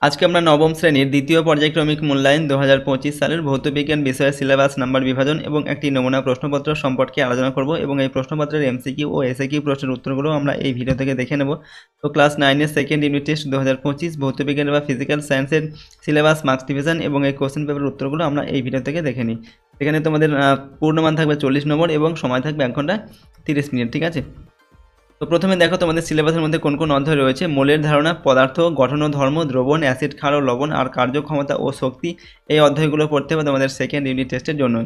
আজকে আমরা নবম শ্রেণীর দ্বিতীয় পর্যায়ক্রমিক মূল্যায়ন 2025 সালের ভৌতবিজ্ঞান বিষয়ের সিলেবাস নাম্বার বিভাজন এবং একটি নমুনা প্রশ্নপত্র সম্পর্কে আলোচনা করব এবং এই প্রশ্নপত্রের এমসিকিউ ও এসএকিউ প্রশ্নের উত্তরগুলো আমরা এই ভিডিও থেকে দেখে নেব। তো ক্লাস 9-এর সেকেন্ড ইউনিট টেস্ট 2025 ভৌতবিজ্ঞান বা ফিজিক্যাল সায়েন্সের সিলেবাস মার্কস ডিভিশন এবং এই কোশ্চেন পেপারের উত্তরগুলো আমরা এই ভিডিও থেকে দেখে নিই। এখানে তোমাদের পূর্ণমান থাকবে 40 নম্বর এবং সময় থাকবে 1 ঘন্টা 30 মিনিট, ঠিক আছে। তো প্রথমে দেখো তোমাদের সিলেবাসের মধ্যে কোন কোন অধ্যায় রয়েছে। মৌলের ধারণা, পদার্থ, গঠন ও ধর্ম, দ্রবণ, অ্যাসিড, ক্ষার ও লবণ আর কার্যক্ষমতা ও শক্তি, এই অধ্যায়গুলো পড়তে হবে তোমাদের সেকেন্ড ইউনিট টেস্টের জন্য।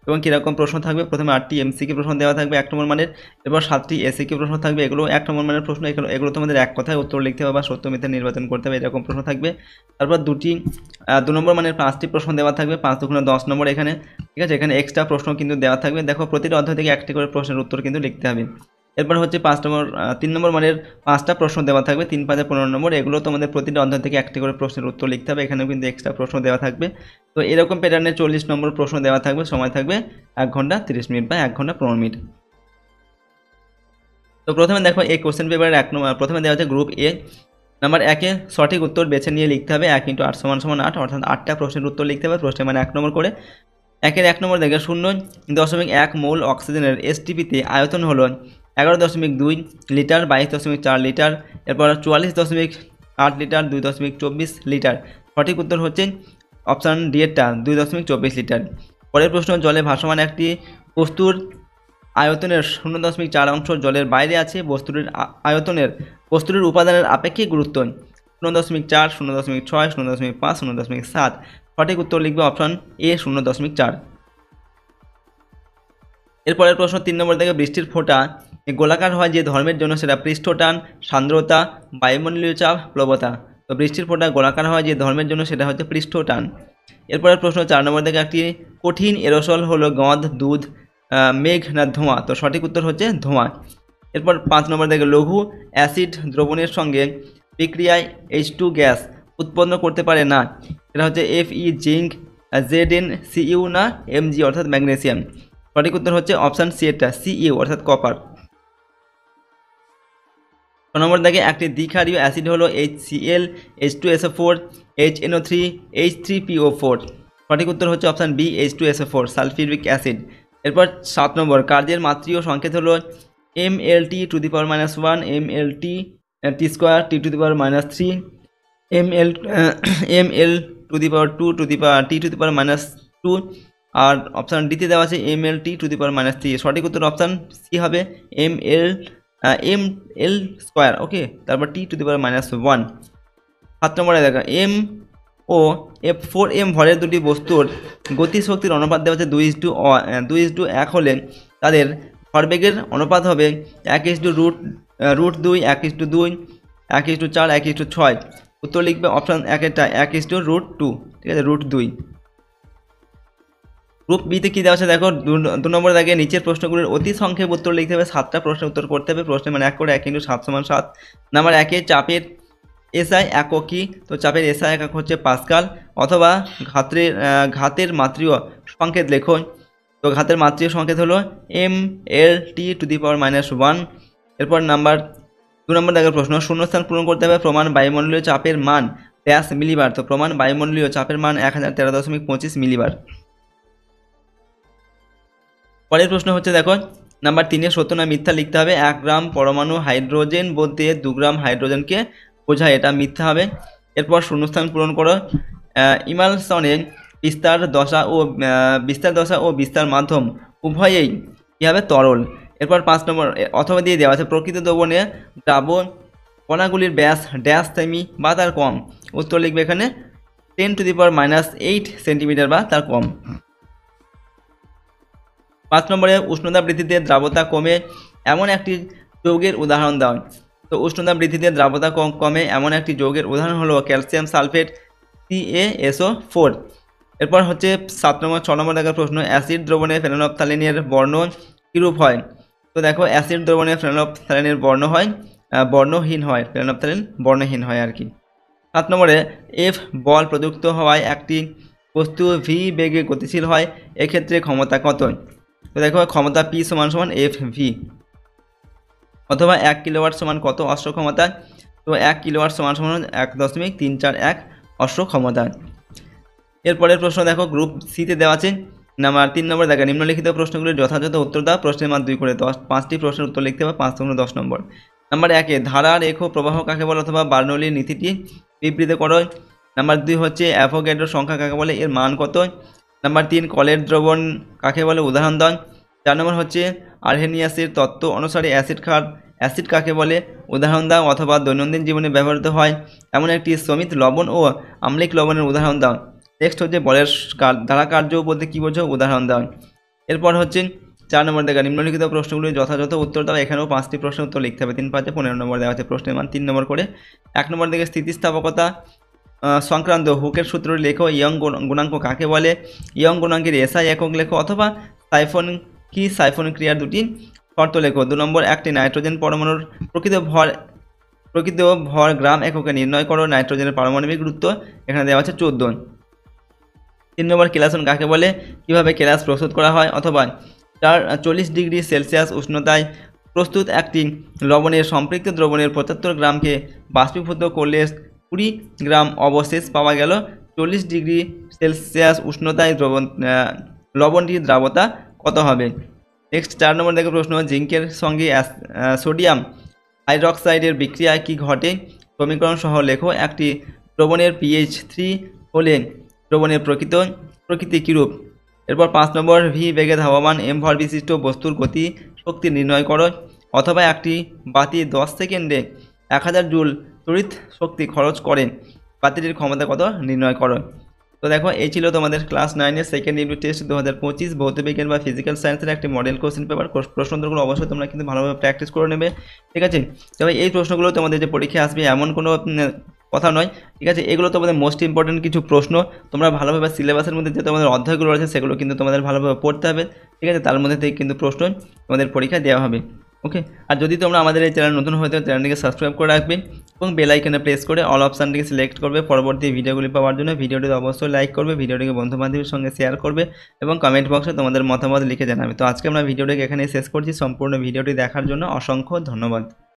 এবং কীরকম প্রশ্ন থাকবে, প্রথমে 8টি এমসিকিউ প্রশ্ন দেওয়া থাকবে 1 নম্বর মানের, এরপর 7টি এসিকিউ প্রশ্ন থাকবে, এগুলো 1 নম্বর মানের প্রশ্ন। এগুলো তোমাদের এক কথায় উত্তর লিখতে হবে বা সত্য মিথ্যা নির্বাচন করতে হবে, এরকম প্রশ্ন থাকবে। তারপর 2 নম্বর মানের 5টি প্রশ্ন দেওয়া থাকবে, 5 দুগুণে 10 নম্বর এখানে, ঠিক আছে। এখানে এক্সট্রা প্রশ্ন কিন্তু দেওয়া থাকবে। দেখো প্রতিটি অধ্যায় থেকে একটি করে প্রশ্নের উত্তর কিন্তু লিখতে হবে। এরপর হচ্ছে 3 নম্বর মানের 5টা প্রশ্ন দেওয়া থাকবে, 3 5 15 নম্বর, এগুলো তোমাদের প্রতিটা অধ্যায় থেকে একটি করে প্রশ্নের উত্তর লিখতে হবে। এখানেও কিন্তু এক্সট্রা প্রশ্ন দেওয়া থাকবে। তো এরকম প্যাটার্নে 40 নম্বর প্রশ্ন দেওয়া থাকবে, সময় থাকবে 1 ঘন্টা 30 মিনিট বা 1 ঘন্টা 15 মিনিট। তো প্রথমে দেখো এই কোশ্চেন পেপারের 1 নম্বর প্রথমে দেওয়া আছে গ্রুপ এ। নাম্বার 1-এ সঠিক উত্তর বেছে নিয়ে লিখতে হবে 1 × 8 = 8, অর্থাৎ 8টা প্রশ্নের উত্তর লিখতে হবে। প্রশ্নের মানে 1 নম্বর করে। 1-এর 1 নম্বর দেখে 0.1 মোল অক্সিজেনের এসটিপিতে আয়তন হলো 11.2 লিটার, 22.4 লিটার, এরপর 44.8 লিটার, 2.24 লিটার। সঠিক উত্তর হচ্ছে অপশান ডি এরটা 2.24 লিটার। পরের প্রশ্ন, জলে ভাসমান একটি বস্তুর আয়তনের 0.4 অংশ জলের বাইরে আছে, বস্তুটির উপাদানের আপেক্ষিক গুরুত্ব 0.4, 0.6, 0.5, 0.7। সঠিক উত্তর লিখবে অপশান এ 0.4। এরপরের প্রশ্ন 3 নম্বর থেকে, বৃষ্টির ফোঁটা গোলাকার হয় যে ধর্মের জন্য সেটা পৃষ্ঠটান, সান্দ্রতা, বায়ুমণ্ডলীয় চাপ, প্লবতা। তো বৃষ্টির ফোঁটা গোলাকার হয় যে ধর্মের জন্য সেটা হচ্ছে পৃষ্ঠটান। এরপরের প্রশ্ন 4 নম্বর থেকে, একটি কঠিন এরোসল হলো গঁদ, দুধ, মেঘ না ধোঁয়া। তো সঠিক উত্তর হচ্ছে ধোঁয়া। এরপর 5 নম্বর থেকে, লঘু অ্যাসিড দ্রবণের সঙ্গে বিক্রিয়ায় H2 গ্যাস উৎপন্ন করতে পারে না, এটা হচ্ছে Fe জিঙ্ক, ZnCu না Mg অর্থাৎ ম্যাগনেসিয়াম। সঠিক উত্তর হচ্ছে অপশান সি এরটা Cu অর্থাৎ কপার। 6 নম্বর থেকে, একটি দ্বিক্ষারীয় অ্যাসিড হলো HCl, H2SO4, HNO3, H3PO4। সঠিক উত্তর হচ্ছে option B H2SO4 sulphuric acid. এরপর 7 নম্বর, কার্যের মাত্রীয় সংকেত হলো MLT⁻1, MLT² T⁻3, ML2T⁻2 আর অপশান ডিতে দেওয়া আছে MLT⁻3। সঠিক উত্তর অপশান সি হবে ML², ওকে। তারপর T⁻1। 7 নম্বরে দেখা, M ও F4M ভরের দুটি বস্তুর গতিশক্তির অনুপাত দেওয়া আছে 2:1 হলে তাদের ভরবেগের অনুপাত হবে 1:√2, 1:2, 1:4, 1:6। উত্তর লিখবে অপশান 1-এরটা 1:√2, ঠিক আছে, √2। গ্রুপ বিতে কী দেওয়া আছে দেখো, 2 নম্বরে দেখে নিচের প্রশ্নগুলির অতি সংক্ষেপ উত্তর লিখতে হবে, 7টা প্রশ্নের উত্তর করতে হবে। প্রশ্নের মানে 1 করে 1 × 7 = 7। নাম্বার 1-এ চাপের এসআই একক কি? তো চাপের এসআই একক হচ্ছে পাস্কাল, অথবা ঘাতের মাত্রীয় সংকেত লেখো। তো ঘাতের মাত্রীয় সংকেত হলো MLT⁻1। এরপর 2 নম্বর দেখে প্রশ্ন, শূন্যস্থান পূরণ করতে হবে। প্রমাণ বায়ুমণ্ডলীয় চাপের মান ড্যাশ মিলিবার। তো প্রমাণ বায়ুমণ্ডলীয় চাপের মান 1013.25 মিলিবার। পরের প্রশ্ন হচ্ছে দেখো, নাম্বার 3-এ সত্য না মিথ্যা লিখতে হবে। 1 গ্রাম পরমাণু হাইড্রোজেন বলতে 2 গ্রাম হাইড্রোজেনকে বোঝায়, এটা মিথ্যা হবে। এরপর শূন্যস্থান পূরণ করো। ইমালসনের বিস্তার দশা ও বিস্তার মাধ্যম উভয়েই কী হবে, তরল। এরপর 5 নম্বর অথবা দিয়ে দেওয়া আছে, প্রকৃত দ্রবণে দ্রাবণ কণাগুলির ব্যাস ড্যাশ সেমি বা তার কম। উত্তর লিখবে এখানে 10⁻8 সেন্টিমিটার বা তার কম। 5 নম্বরে, উষ্ণতা বৃদ্ধিতে দ্রাবতা কমে এমন একটি যৌগের উদাহরণ দাও। তো উষ্ণতা বৃদ্ধিতে দ্রাবতা কমে এমন একটি যৌগের উদাহরণ হলো ক্যালসিয়াম সালফেট CaSO4। এরপর হচ্ছে 6 নম্বর দেখার প্রশ্ন, অ্যাসিড দ্রবণে ফেনolphthalein বর্ণ কীরূপ হয়? তো দেখো, অ্যাসিড দ্রবণে ফেনolphthalein বর্ণ হয় বর্ণহীন হয়, ফেনolphthalein বর্ণহীন হয় আর কি। 7 নম্বরে, F বল প্রযুক্ত হওয়ায় একটি বস্তু v বেগে গতিশীল হয়, এক্ষেত্রে ক্ষমতা কত? তো দেখো, ক্ষমতা P = FV, অথবা 1 কিলোওয়াট সমান কত অশ্ব ক্ষমতা? তো 1 কিলোওয়াট সমান 1.341 অশ্ব ক্ষমতা। এরপরের প্রশ্ন দেখো, গ্রুপ সিতে দেওয়া আছে নাম্বার 3 নম্বর দেখা, নিম্নলিখিত প্রশ্নগুলির যথাযথ উত্তর দাও। প্রশ্নের মান 2 করে 5টি প্রশ্নের উত্তর লিখতে হবে, 5 × 10 নম্বর। নাম্বার 1 ধারা রেখ প্রবাহ কাকে বলে অথবা বার্নৌলির নীতিটি বিবৃত করো। নাম্বার 2 হচ্ছে অ্যাভোগাড্রো সংখ্যা কাকে বলে, এর মান কত। নাম্বার 3 কলের দ্রবণ কাকে বলে, উদাহরণ দাও। 4 নম্বর হচ্ছে আর্হেনিয়াসের তত্ত্ব অনুসারে অ্যাসিড কাকে বলে, উদাহরণ দাও অথবা দৈনন্দিন জীবনে ব্যবহৃত হয় এমন একটি সমিত লবণ ও আম্লিক লবণের উদাহরণ দাও। নেক্সট হচ্ছে বলের ধারা কার্য বলতে কী বোঝো, উদাহরণ দাও। এরপর হচ্ছে 4 নম্বর দেখা, নিম্নলিখিত প্রশ্নগুলির যথাযথ উত্তর দাও। এখানেও 5টি প্রশ্নের উত্তর লিখতে হবে, 3 × 5 = 15 নম্বর দেওয়া আছে। প্রশ্নের মান 3 নম্বর করে। 1 নম্বর দিকে স্থিতিস্থাপকতা সংক্রান্ত হুকের সূত্রটি লেখো। ইয়ং গুণাঙ্ক কাকে বলে, ইয়ং গুণাঙ্কের এসআই একক লেখো অথবা সাইফন ক্রিয়ার দুটি শর্ত লেখো। 2 নম্বর, একটি নাইট্রোজেন পরমাণুর প্রকৃত ভর গ্রাম এককে নির্ণয় করো। নাইট্রোজেনের পারমাণবিক গুরুত্ব এখানে দেওয়া আছে 14। 3 নম্বর, কেলাসন কাকে বলে, কিভাবে কেলাস প্রস্তুত করা হয় অথবা 40 ডিগ্রি সেলসিয়াস উষ্ণতায় প্রস্তুত একটি লবণের সম্পৃক্ত দ্রবণের 75 গ্রামকে বাষ্পীভূত করলে 20 গ্রাম অবশেষ পাওয়া গেল। 40 ডিগ্রি সেলসিয়াস উষ্ণতায় লবণটির দ্রাবতা কত হবে। নেক্সট 4 নম্বর দেখে প্রশ্ন, জিঙ্কের সঙ্গে সোডিয়াম হাইড্রক্সাইডের বিক্রিয়ায় কি ঘটে, সমীকরণ সহ লেখো। একটি দ্রবণের pH 3 হলে দ্রবণের প্রকৃতি কীরূপ। এরপর 5 নম্বর, ভি বেগে ধাবমান m ভর বিশিষ্ট বস্তুর গতি শক্তি নির্ণয় করো অথবা একটি বাতি 10 সেকেন্ডে 1000 জুল তড়িৎ শক্তি খরচ করে, বাতিটির ক্ষমতা কত নির্ণয় করো। তো দেখো, এই ছিল তোমাদের ক্লাস 9-এর সেকেন্ড ইউনিট টেস্ট 2025 ভৌতবিজ্ঞান বা ফিজিক্যাল সায়েন্সের একটি মডেল কোশ্চেন পেপার। প্রশ্নগুলো অবশ্যই তোমরা কিন্তু ভালোভাবে প্র্যাকটিস করে নেবে, ঠিক আছে। তবে এই প্রশ্নগুলো তোমাদের যে পরীক্ষায় আসবে এমন কোনো কথা নয়, ঠিক আছে। এগুলো তোমাদের মোস্ট ইম্পর্টেন্ট কিছু প্রশ্ন, তোমরা ভালোভাবে সিলেবাসের মধ্যে যে তোমাদের অধ্যায়গুলো রয়েছে সেগুলো কিন্তু তোমাদের ভালোভাবে পড়তে হবে, ঠিক আছে। তার মধ্যে থেকে কিন্তু প্রশ্ন তোমাদের পরীক্ষায় দেওয়া হবে, ওকে। আর যদি তোমরা আমাদের এই চ্যানেল নতুন হয়ে থাকো, চ্যানেলটিকে সাবস্ক্রাইব করে রাখবে এবং বেল আইকনে প্রেস করে অল অপশানটিকে সিলেক্ট করবে পরবর্তী ভিডিওগুলি পাওয়ার জন্য। ভিডিওটিতে অবশ্যই লাইক করবে, ভিডিওটিকে বন্ধুবান্ধবের সঙ্গে শেয়ার করবে এবং কমেন্ট বক্সে তোমাদের মতামত লিখে জানাবে। তো আজকে আমরা ভিডিওটিকে এখানে শেষ করছি। সম্পূর্ণ ভিডিওটি দেখার জন্য অসংখ্য ধন্যবাদ।